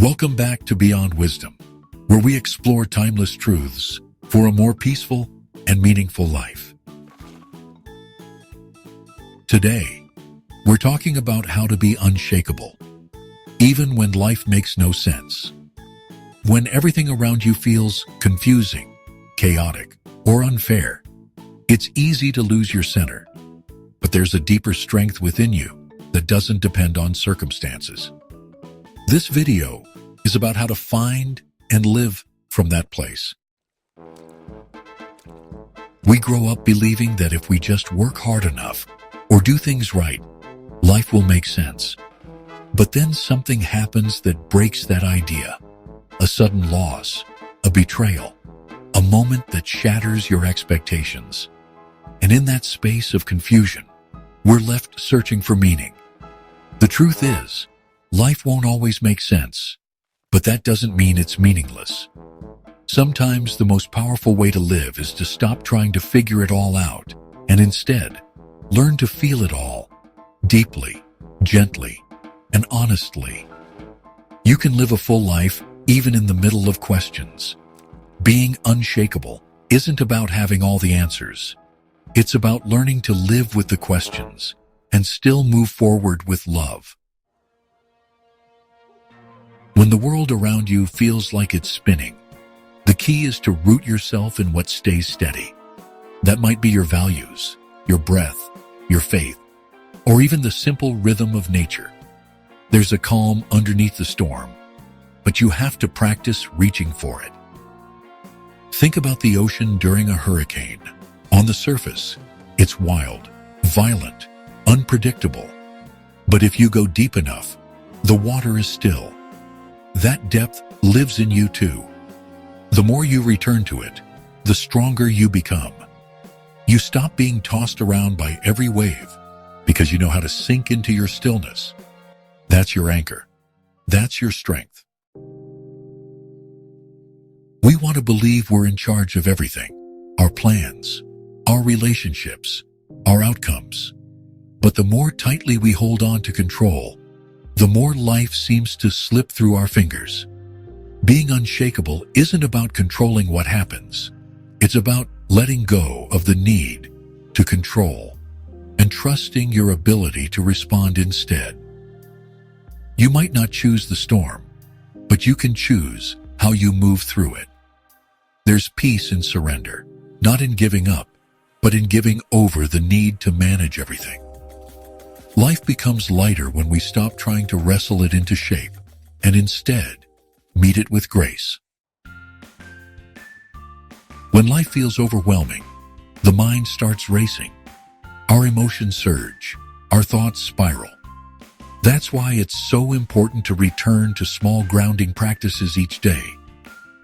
Welcome back to Beyond Wisdom, where we explore timeless truths for a more peaceful and meaningful life. Today, we're talking about how to be unshakable, even when life makes no sense. When everything around you feels confusing, chaotic, or unfair, it's easy to lose your center. But there's a deeper strength within you that doesn't depend on circumstances. This video is about how to find and live from that place. We grow up believing that if we just work hard enough or do things right, life will make sense. But then something happens that breaks that idea. A sudden loss, a betrayal, a moment that shatters your expectations. And in that space of confusion, we're left searching for meaning. The truth is, life won't always make sense, but that doesn't mean it's meaningless. Sometimes the most powerful way to live is to stop trying to figure it all out and instead learn to feel it all, deeply, gently, and honestly. You can live a full life even in the middle of questions. Being unshakable isn't about having all the answers. It's about learning to live with the questions and still move forward with love. When the world around you feels like it's spinning, the key is to root yourself in what stays steady. That might be your values, your breath, your faith, or even the simple rhythm of nature. There's a calm underneath the storm, but you have to practice reaching for it. Think about the ocean during a hurricane. On the surface, it's wild, violent, unpredictable. But if you go deep enough, the water is still. That depth lives in you too. The more you return to it, the stronger you become. You stop being tossed around by every wave because you know how to sink into your stillness. That's your anchor. That's your strength. We want to believe we're in charge of everything, our plans, our relationships, our outcomes. But the more tightly we hold on to control, the more life seems to slip through our fingers. Being unshakable isn't about controlling what happens. It's about letting go of the need to control and trusting your ability to respond instead. You might not choose the storm, but you can choose how you move through it. There's peace in surrender, not in giving up, but in giving over the need to manage everything. Life becomes lighter when we stop trying to wrestle it into shape and instead meet it with grace. When life feels overwhelming, the mind starts racing. Our emotions surge, our thoughts spiral. That's why it's so important to return to small grounding practices each day.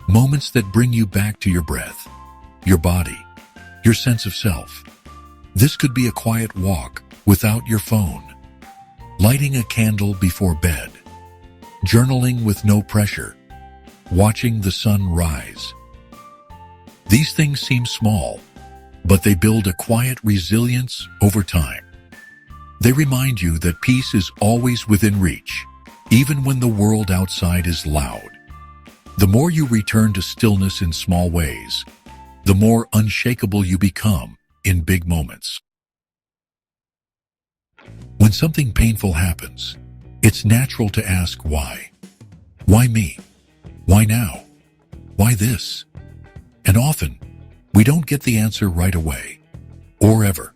Moments that bring you back to your breath, your body, your sense of self. This could be a quiet walk without your phone, lighting a candle before bed, journaling with no pressure, watching the sun rise. These things seem small, but they build a quiet resilience over time. They remind you that peace is always within reach, even when the world outside is loud. The more you return to stillness in small ways, the more unshakable you become in big moments. When something painful happens, it's natural to ask why. Why me? Why now? Why this? And often, we don't get the answer right away, or ever.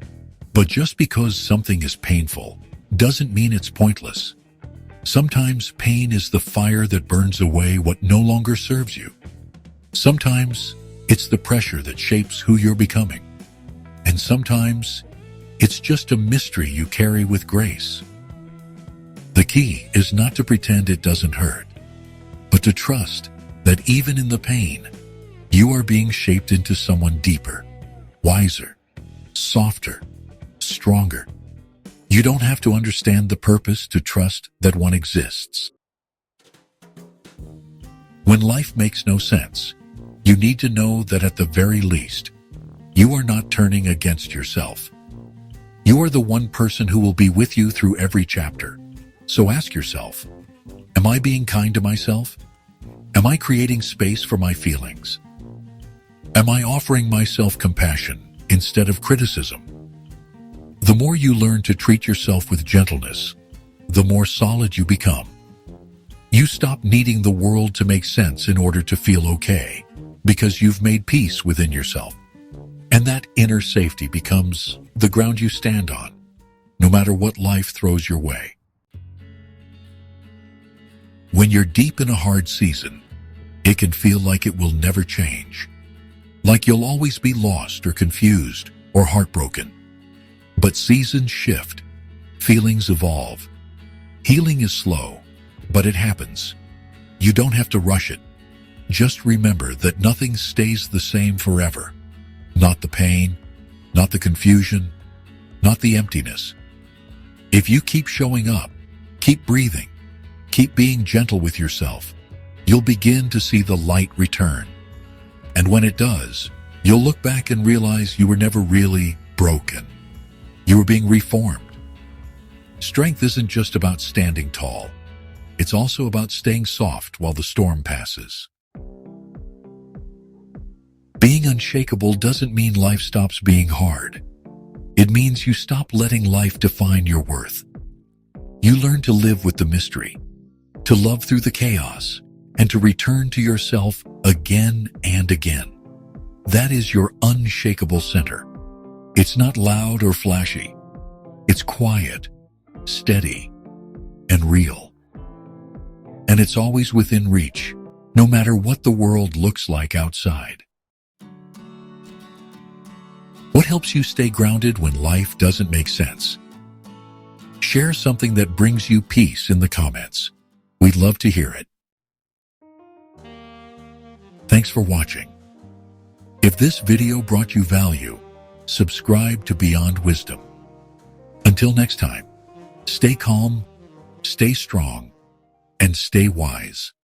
But just because something is painful doesn't mean it's pointless. Sometimes pain is the fire that burns away what no longer serves you. Sometimes it's the pressure that shapes who you're becoming. And sometimes it's just a mystery you carry with grace. The key is not to pretend it doesn't hurt, but to trust that even in the pain, you are being shaped into someone deeper, wiser, softer, stronger. You don't have to understand the purpose to trust that one exists. When life makes no sense, you need to know that at the very least, you are not turning against yourself. You are the one person who will be with you through every chapter. So ask yourself, Am I being kind to myself? Am I creating space for my feelings? Am I offering myself compassion instead of criticism? The more you learn to treat yourself with gentleness, the more solid you become. You stop needing the world to make sense in order to feel okay, because you've made peace within yourself. And that inner safety becomes the ground you stand on, no matter what life throws your way. When you're deep in a hard season, it can feel like it will never change, like you'll always be lost or confused or heartbroken. But seasons shift, feelings evolve. Healing is slow, but it happens. You don't have to rush it. Just remember that nothing stays the same forever. Not the pain, not the confusion, not the emptiness. If you keep showing up, keep breathing, keep being gentle with yourself, you'll begin to see the light return. And when it does, you'll look back and realize you were never really broken. You were being reformed. Strength isn't just about standing tall. It's also about staying soft while the storm passes. Being unshakable doesn't mean life stops being hard. It means you stop letting life define your worth. You learn to live with the mystery, to love through the chaos, and to return to yourself again and again. That is your unshakable center. It's not loud or flashy. It's quiet, steady, and real. And it's always within reach, no matter what the world looks like outside. What helps you stay grounded when life doesn't make sense? Share something that brings you peace in the comments. We'd love to hear it. Thanks for watching. If this video brought you value, subscribe to Beyond Wisdom. Until next time, stay calm, stay strong, and stay wise.